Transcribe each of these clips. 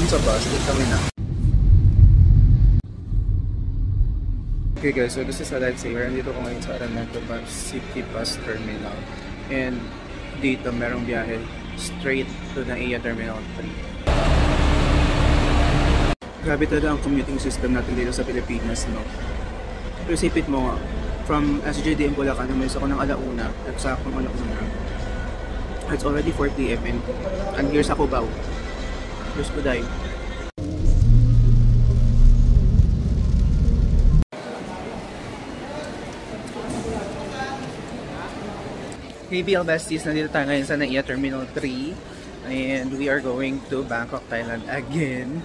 dun sa bus, dun kami na. Okay guys, so this is a lifesaver. Nandito ko ngayon sa Araneta Bus City Bus Terminal. And dito merong biyahe straight to NAIA Terminal 3. Grabe talaga ang commuting system natin dito sa Pilipinas, no? Pero isipin mo nga, from SJDM Bulacan, umalis ako ng alauna, at sa akong alauna. It's already 4 PM and I'm here sa Cubao. Diyos ko dahil. Hey BL Besties, nandito tayo ngayon sa NAIA Terminal 3 and we are going to Bangkok, Thailand again.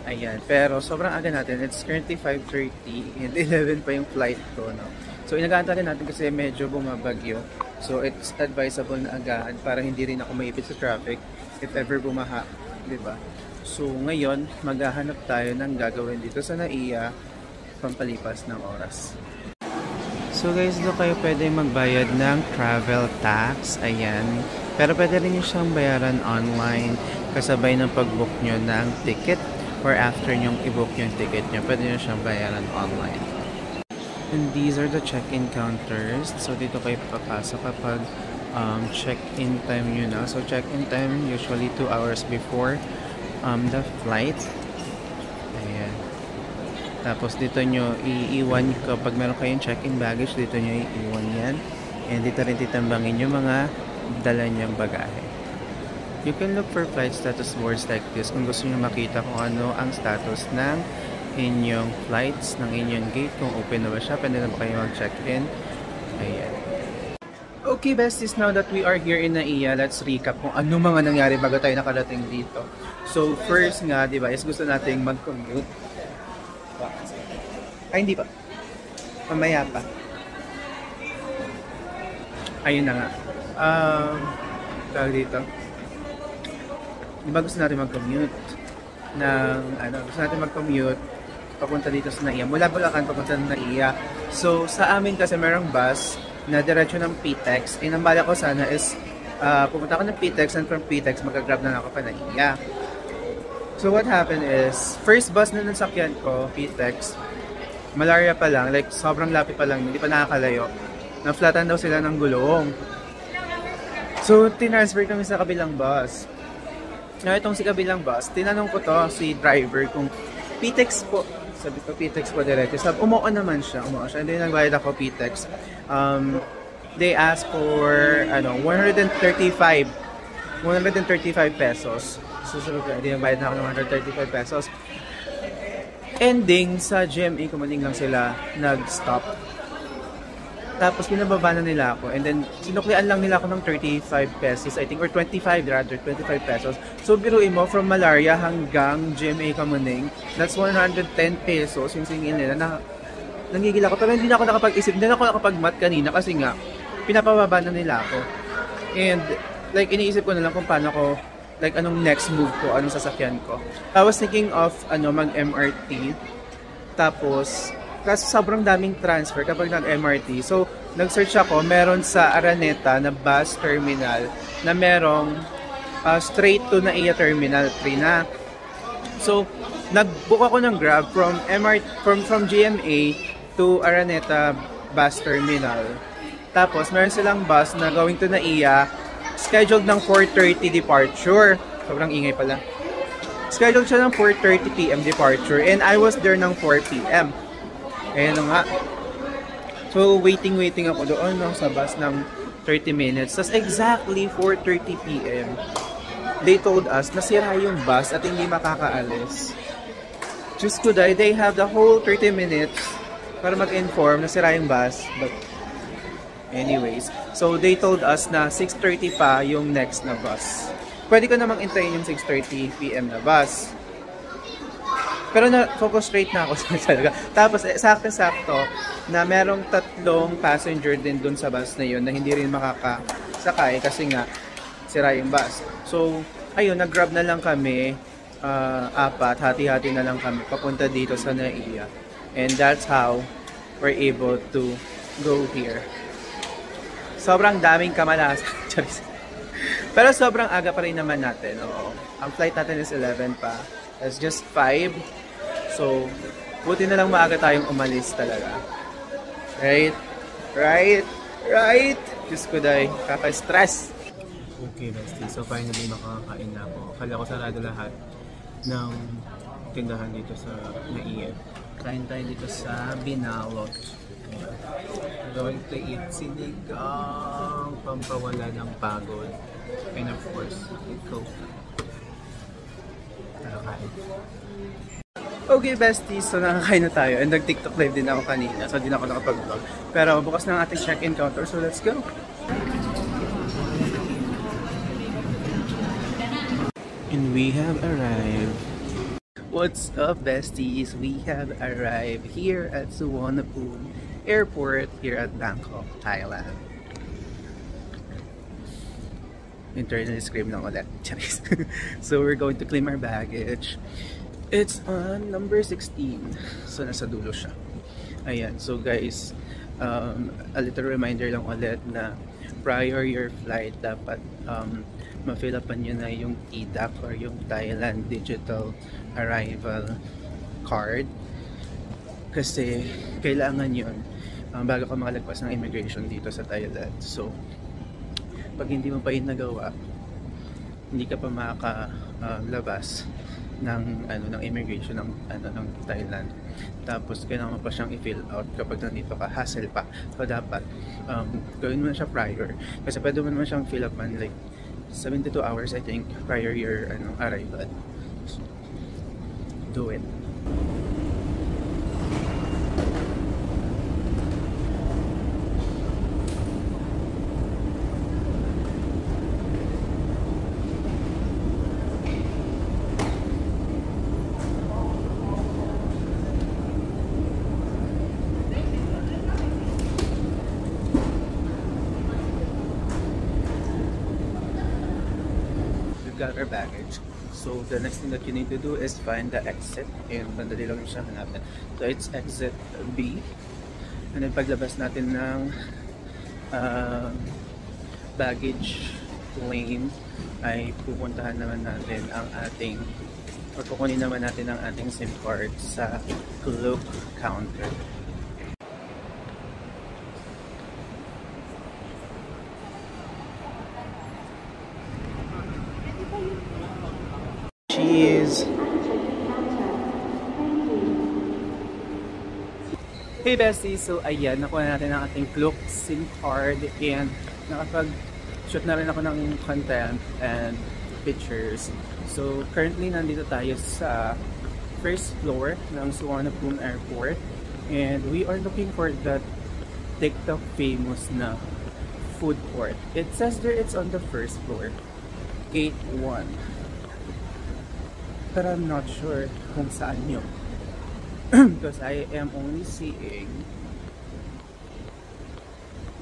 Ayan, pero sobrang aga natin. It's currently 5:30 and 11 pa yung flight ko, no? So inagantaran natin kasi medyo bumabagyo. So it's advisable na agad para hindi rin ako maipit sa traffic if ever bumaha, diba? So ngayon, maghahanap tayo ng gagawin dito sa NAIA pampalipas ng oras. So guys, doon kayo pwede magbayad ng travel tax, ayan. Pero pwede rin nyo siyang bayaran online kasabay ng pag-book nyo ng ticket or after nyong i-book yung ticket nyo, pwede nyo siyang bayaran online. And these are the check-in counters. So dito kayo papasok kapag check-in time nyo na. So check-in time usually 2 hours before the flight. Ayan. Tapos dito nyo iiwan kapag meron kayong check-in baggage, dito nyo iiwan yan. And dito rin titambangin yung mga dala nyang bagahe. You can look for flight status boards like this kung gusto nyo makita kung ano ang status ng inyong flights, ng inyong gate, kung open na ba siya, pwede na ba kayo mag-check-in. Ayan. Okay besties, now that we are here in NAIA, let's recap kung ano mga nangyari bago tayo nakarating dito. So first nga, diba, is gusto nating mag-commute. Ay, hindi pa. Mamaya pa. Ayun na nga. Tawag dito. Diba gusto natin mag-commute? Gusto natin mag-commute papunta dito sa NAIA. Mula Bulacan papunta sa NAIA. So, sa amin kasi merong bus na diretso ng PTEX. Ang bala ko sana is pupunta ako ng PTEX and from PTEX mag-grab na ako pa NAIA. So, what happened is, first bus na nasakyan ko, PTEX, malaria pa lang, like sobrang lapit pa lang, hindi pa nakakalayo. Na-flatan daw sila ng gulong. So, tinransfer kami sa kabilang bus. Now, itong si kabilang bus, tinanong ko to si driver kung PTEX po. Sabi ko, PTEX po diretso. Sabi, umuo naman siya. Hindi nagbayad ako PTEX. They asked for 135 pesos. So, sabi ko, hindi nagbayad na ako ng 135 pesos. Ending sa GMA, kumaling lang sila nag-stop. Tapos pinababa na nila ako and then sinuklian lang nila ako ng 35 pesos I think, or 25 pesos. So biruin mo, from Malaria hanggang GMA Kamuning, that's 110 pesos yung singin nila. Nangigil ako, pero hindi na ako nakapag-isip, hindi na ako nakapag-mat kanina kasi nga pinapababa na nila ako. And like iniisip ko na lang kung paano ko, like anong next move ko, anong sasakyan ko. I was thinking of mag-MRT. Tapos kasi sobrang daming transfer kapag nag-MRT. So, nag-search ako, meron sa Araneta na bus terminal na merong straight to NAIA Terminal 3 na. So, nag-book ako ng Grab from GMA to Araneta bus terminal. Tapos, meron silang bus na going to NAIA, scheduled ng 4:30 departure. Sobrang ingay pala. Scheduled siya ng 4:30 PM departure and I was there ng 4 PM. Ayan nga. So, waiting ako doon sa bus ng 30 minutes. Tapos exactly 4:30 PM, they told us na sira yung bus at hindi makakaalis. Diyos ko dahil, they have the whole 30 minutes para mag-inform na sira yung bus. But anyways, so they told us na 6:30 pa yung next na bus. Pwede ko namang intayin yung 6:30 PM na bus. Pero na-focus straight na ako sa talaga. Tapos, sakto-sakto na merong 3 passenger din dun sa bus na yun na hindi rin makakasakay kasi nga sira yung bus. So, ayun, nag-grab na lang kami, 4, hati-hati na lang kami papunta dito sa NAIA. And that's how we're able to go here. Sobrang daming kamalasan. Pero sobrang aga pa rin naman natin. Oo. Ang flight natin is 11 pa. It's just 5. So, buti na lang maaga tayong umalis talaga. Right? Right? Right? Diyos ko dahi, kaka-stress. Okay, bestie. So, finally makakain na ako. Akala ko sarado lahat ng tindahan dito sa Naiya. Kain tayo dito sa Binalot. I'm going to eat sinigang, pampawala ng pagod. And of course, with Coke. Nakakain. Okay, besties. So, nakakain na tayo. And nag-TikTok live din ako kanina. So, di na ako nakapag-vlog. Pero bukas na ang ating check-in counter. So, let's go! And we have arrived. What's up, besties? We have arrived here at Suvarnabhumi Airport here at Bangkok, Thailand. Internally scream lang ulit. So we're going to claim our baggage. It's on number 16. So nasa dulo siya. Ayan. So guys, a little reminder lang ulit na prior your flight, dapat ma-fill upan nyo na yung TDAC or yung Thailand Digital Arrival Card. Kasi kailangan yun bago ka makalagpas ng immigration dito sa Thailand. So, pag hindi mo pa yun nagawa, hindi ka pa makakalabas ng immigration ng Thailand. Tapos kailangan mo pa siyang i-fill out kapag nandito ka, hassle pa. So dapat gawin mo na siya prior. Kasi pwede mo naman siyang fill up man like 72 hours I think prior your arrival. So, do it. Got our baggage. So the next thing that you need to do is find the exit, and madali lang siya hanapin. So it's exit B, and then paglabas natin ng baggage claim ay pupuntahan naman natin ang ating, or kukunin naman natin ang ating SIM card sa Klook counter. Cheese. Hey besties! So ayan, nakuha natin ang ating Klook SIM card and nakapag-shoot na rin ako ng content and pictures. So currently nandito tayo sa first floor ng Suvarnabhumi Airport and we are looking for that TikTok famous na food court. It says there it's on the first floor, Gate 1. But I'm not sure kung saan yun. Because I am only seeing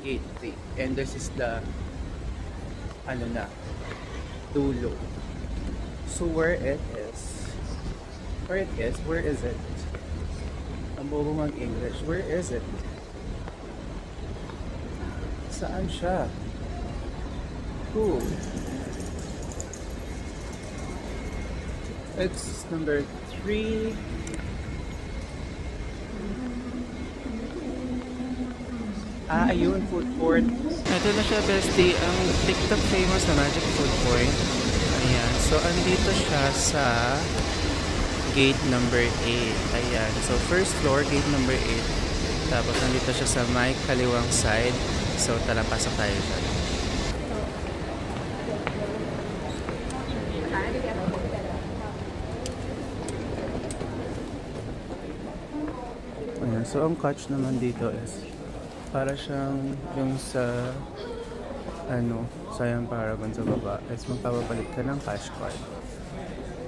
Gate 3. And this is the dulo. So where is it? Ang bobo mag-English. Where is it? Saan siya? Cool. It's number 3. Ayun, food court. Ito na siya, bestie, ang TikTok famous na Magic Food Court. Ayan, so andito siya sa gate number 8. Ayan, so first floor, gate number 8. Tapos andito siya sa may kaliwang side. So tara, pasok tayo dyan. Ayan, so ang catch naman dito is para siyang yung sa Siam Paragon sa baba is magpapapalit ka ng cash card.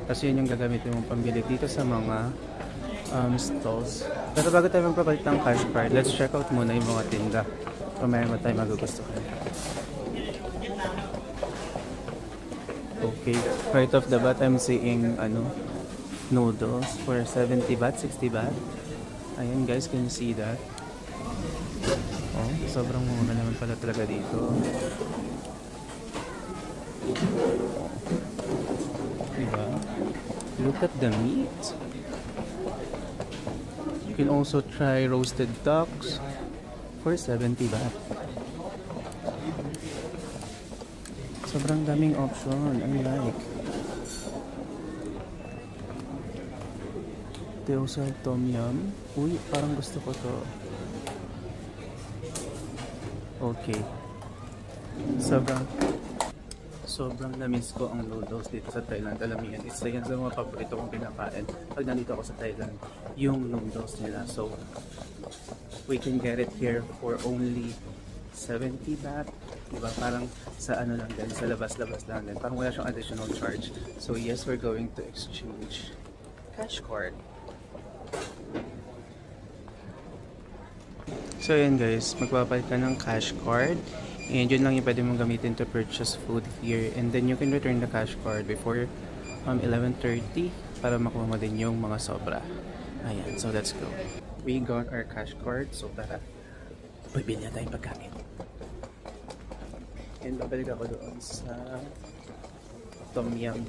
Kasi yun yung gagamitin mong pambili dito sa mga stalls. Pero bago tayo magpapalit ng cash card, let's check out muna yung mga tinda. Pamaya mo tayo magugustuhan. Okay, right off the bat I'm seeing noodles for 70 baht, 60 baht. Ayan guys, can you see that? Oh, sobrang mura naman pala talaga dito. Diba? Look at the meat. You can also try roasted ducks for 70 baht. Sobrang daming option. I like. They also have tom yum. Uy, parang gusto ko to. Okay. Sobrang na-miss ko ang noodles dito sa Thailand. Alam niyo yan, isa yan sa mga paborito kong pinakain pag nandito ako sa Thailand, yung noodles nila. So, we can get it here for only 70 baht. Diba? Parang sa ano lang din, sa labas-labas lang din. Parang wala siyang additional charge. So, yes, we're going to exchange cash card. So, ayan guys, magpapalit ka ng cash card. And yun lang yung pwede mong gamitin to purchase food here. And then you can return the cash card before 11:30 para makuha mo din yung mga sobra. Ayan, so let's go. We got our cash card, so tara. Bibili na tayong pagkain. And babalik ako doon sa tom yum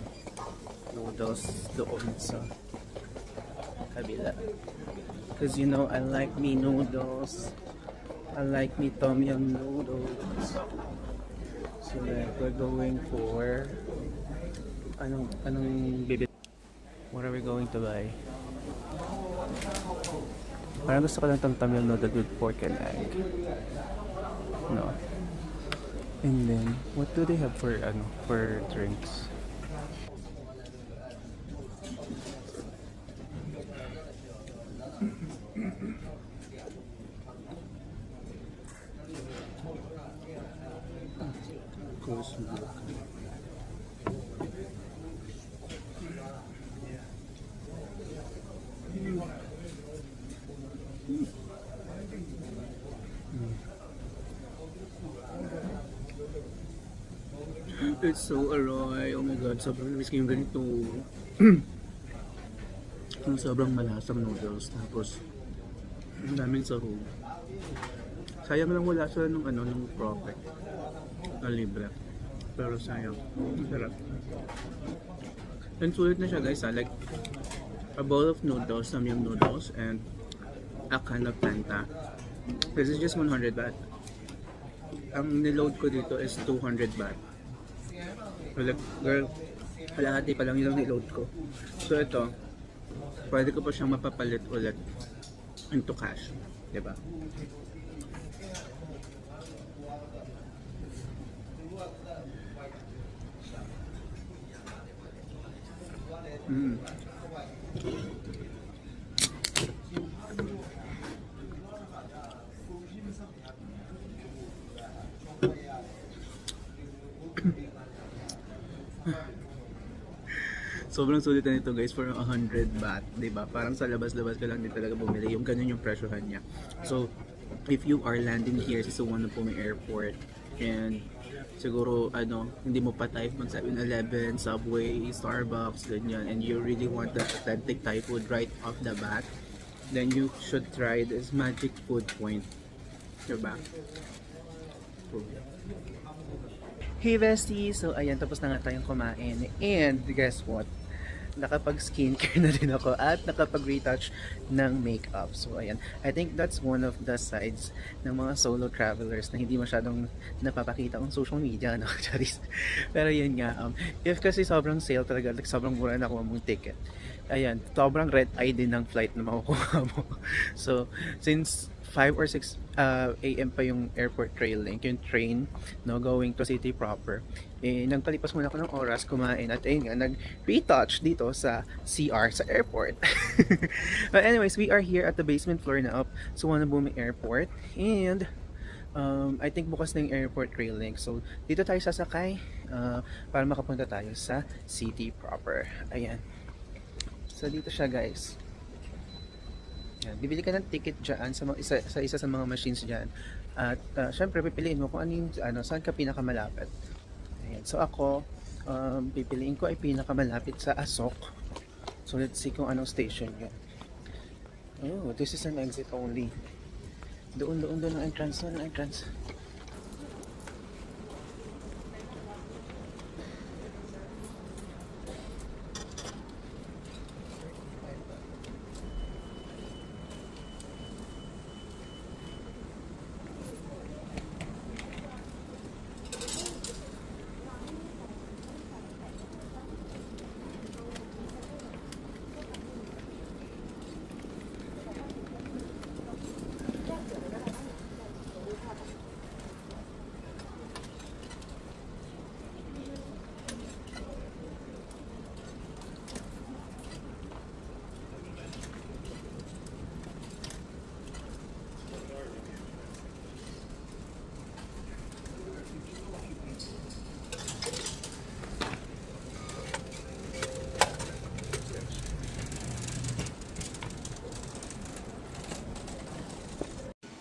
noodles doon sa kabila. Because you know, I like me noodles. I like me tom yum noodles. So that we're going for anong bibi? What are we going to buy? Parang gusto ko lang tong tom yum noodle with pork and egg. No. And then what do they have for drinks? It's so aroy. Oh my god, sobrang namiss ko yung ganito. Yung sobrang malasang noodles. Tapos, ang daming sahog. Sayang lang wala sila nung profit na libre. Pero sayang. Ang sarap. And sulit na siya guys ha. Like, a bowl of noodles, tom yum noodles, and a can of Fanta. This is just 100 baht. Ang niload ko dito is 200 baht. Like, girl, kalahati pa lang yung niload ko. So ito, pwede ko pa siyang mapapalit ulit into cash. Diba? Sobrang sulit na ito guys for 100 baht, diba? Parang sa labas-labas ka lang din talaga bumili. Yung ganun yung presyohan niya. So, if you are landing here sa Suwon po may airport and siguro hindi mo pa type mag 7-Eleven, Subway, Starbucks, ganyan, and you really want the authentic Thai food right off the bat, then you should try this Magic Food Point. Diba? Hey besties! So ayan, tapos na nga tayong kumain. And guess what? Nakapag-skincare na din ako at nakapag-retouch ng makeup. So ayan, I think that's one of the sides ng mga solo travelers na hindi masyadong napapakita on social media, no? Pero yun nga, if kasi sobrang sale talaga, like sobrang mura na kuha mong ticket, ayan, sobrang red eye din ng flight na makukuha mo. So since 5 or 6 AM pa yung airport trail link, yung train, no, going to city proper, nagpalipas muna ako ng oras, kumain, at ayun nga, nag-retouch dito sa CR sa airport. But anyways, we are here at the basement floor na up Suvarnabhumi Airport, and I think bukas na yung airport rail link, so dito tayo sasakay para makapunta tayo sa city proper. Ayan, so dito siya guys. Yan, bibili ka ng ticket dyan sa isa sa mga machines dyan, at syempre pipiliin mo kung saan ka pinakamalapit. Ayan. So ako, pipiliin ko ay pinakamalapit sa Asok. So let's see kung anong station yun. Oh, this is an exit only. Doon ang entrance.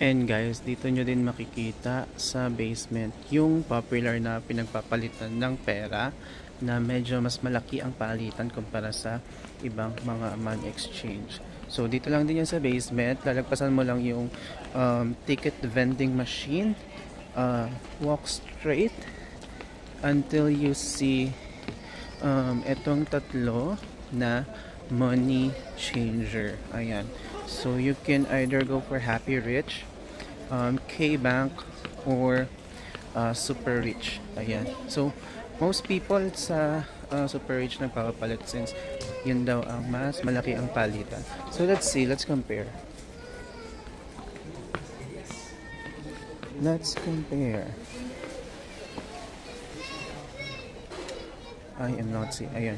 And guys, dito nyo din makikita sa basement yung popular na pinagpapalitan ng pera na medyo mas malaki ang palitan kumpara sa ibang mga money exchange. So dito lang din yan sa basement. Lalagpasan mo lang yung ticket vending machine. Walk straight until you see etong tatlo na money changer. Ayan. So you can either go for Happy Rich, K-Bank, or Super Rich. Ayan. So most people sa Super Rich nagpapapalit since yun daw ang mas malaki ang palitan. So let's see, let's compare. Let's compare. I am not seeing. Ayan.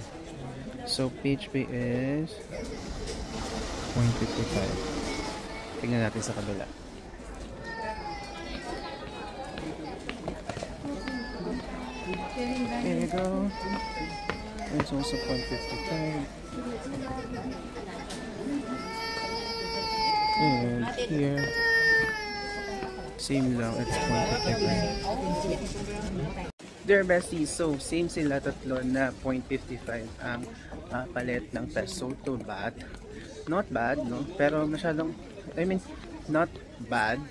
So PHP is 0.55. Tingnan natin sa kabila. Here you go. It's also 0.55. And here, same lang, it's 0.55. Dear besties, so same sila tatlo na 0.55 ang palit ng peso to baht. Not bad, no? Pero masyadong, I mean, not bad.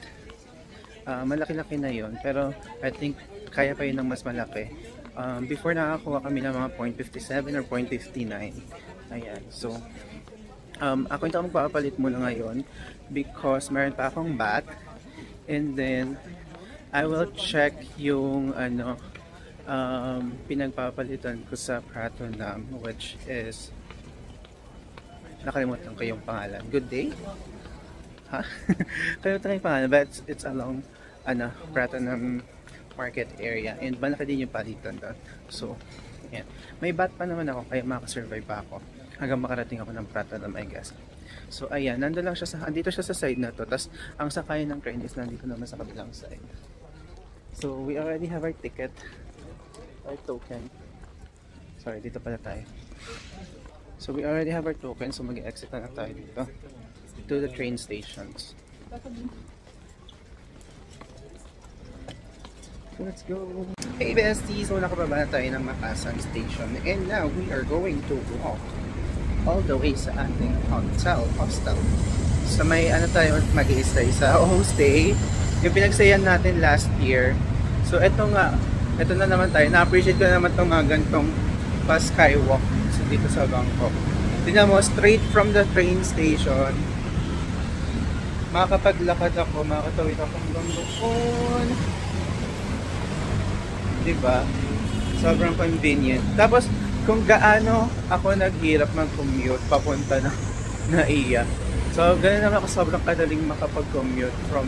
Malaki-laki na yon, pero I think kaya pa yun ng mas malaki. Before nakakuha kami ng mga 0.57 or 0.59. Ayan, so ako yung magpapalit muna ngayon because meron pa akong baht, and then I will check yung pinagpapalitan ko sa Pratunam, which is, nakalimutan ko yung pangalan. Good Day? Ha? Kalimutan ko yung pangalan, but it's along Pratunam market area, and malaki din yung palitan doon. So yan, may bat pa naman ako, kaya makasurvive pa ako hanggang makarating ako ng Pratunam, I guess. So ayan, nandito siya sa side na to, tas ang sakay ng train is nandito naman sa kabilang side. So we already have our ticket, our token. Sorry, dito pala tayo. So we already have our token, so mag-exit na tayo dito to the train stations. Let's go! Hey besties! So nakababa na tayo ng Makasan Station, and now we are going to walk all the way sa ating hostel. So may tayo mag-i-stay sa homestay, yung pinagsayan natin last year. So ito na naman tayo. Na-appreciate ko na naman itong mga gantong pa-skywalk dito sa Bangkok. Tingnan mo, straight from the train station, makakapaglakad ako, makakatawid ako hanggang doon. Diba? Sobrang convenient. Tapos, kung gaano ako naghirap mag-commute papunta na Naiya. So, ganun naman ako, sobrang kadaling makapag-commute from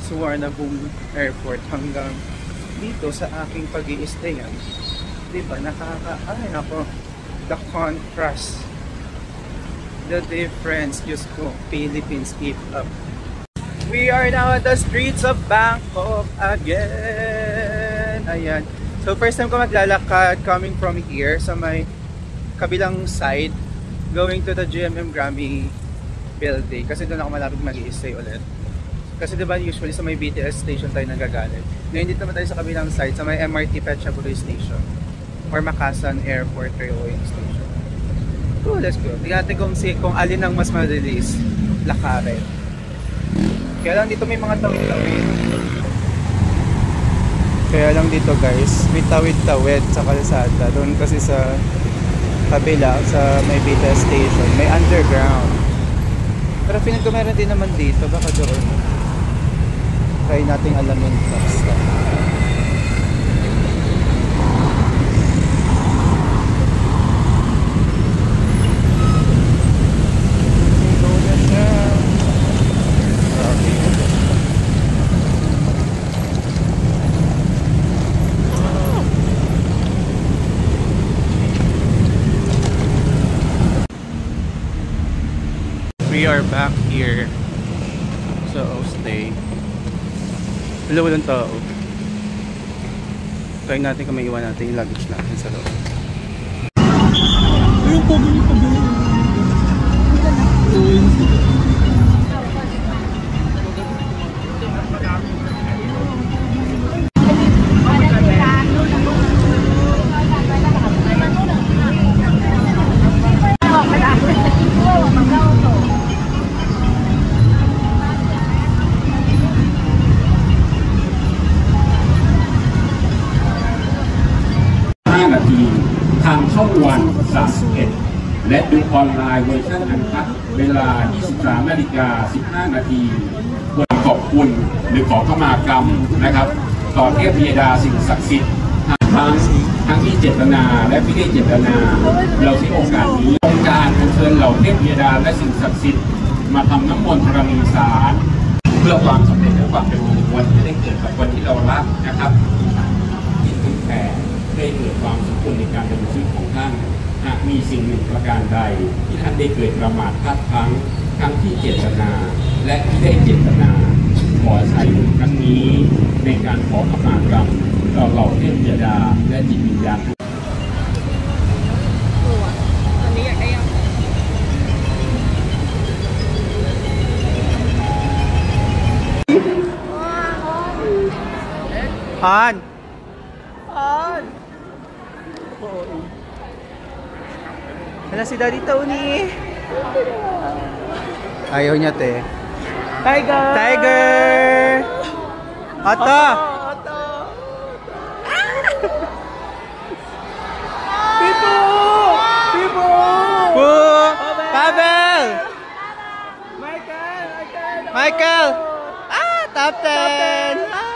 Suvarnabhumi Airport hanggang dito sa aking pag-i-stayan. Diba? Ay ako, the contrast, the difference, just go, Philippines keep up. We are now at the streets of Bangkok again. Ayan. So first time ko maglalakad coming from here sa may kabilang side going to the GMM Grammy building kasi doon ako malapit mag-i-stay ulit. Kasi diba usually sa may BTS station tayo nagagalit. Ngayon dito naman tayo sa kabilang side sa may MRT Phetchaburi Station or Makasan Airport Railway Station. So let's go. Tingnan natin kung alin ang mas madalis lakarin. Kaya lang dito may mga tawid-tawid. Kaya lang dito guys, may tawid-tawid sa kalsada. Doon kasi sa kabila, sa may BTS station, may underground. Pero feeling ko meron din naman dito, baka doon. Try nating alamin next time. We are back here sa stay. Wala walang tao. Try natin kung may iwan natin yung luggage natin sa loob. Ayun po, ganyan pa ganyan. างช่องวัน31และดูออนไลน์เวอร์ชันอันคัดเวลา 23:15 นาทีขอบคุณหรือขอเข้ามากรรมนะครับต่อเทพยดาสิ่งศักดิ์สิทธิ์ทั้งที่เจตนาและไม่ได้เจตนาเราใช้โอกาสนี้องค์การเชิญเหล่าเทพยดาและสิ่งศักดิ์สิทธิ์มาทำน้ำมนต์ธรณีสารเพื่อความสำเร็จและความเป็นมงคลที่ได้เกิดกับคนที่เรารักนะครับที่ทุกแผ่ได้เกิดความสมบูรณ์ในการดำเนินชีวิตของท่านหากมีสิ่งหนึ่งประการใดที่ท่านได้เกิดประมาทพลาดพลั้งทั้งที่เจตนาและที่ได้เจตนาขอใช้บุญครั้งนี้ในการขอขมากรรมต่อเหล่าเทพยดาและจิตวิญญาณอันนี้อยากได้ยังออนHala si Daddy Tony. Ayaw niya, te. Tiger! Tiger! Otto! Pipo! Pipo! Pavel! Michael! Michael! Ah! Top 10!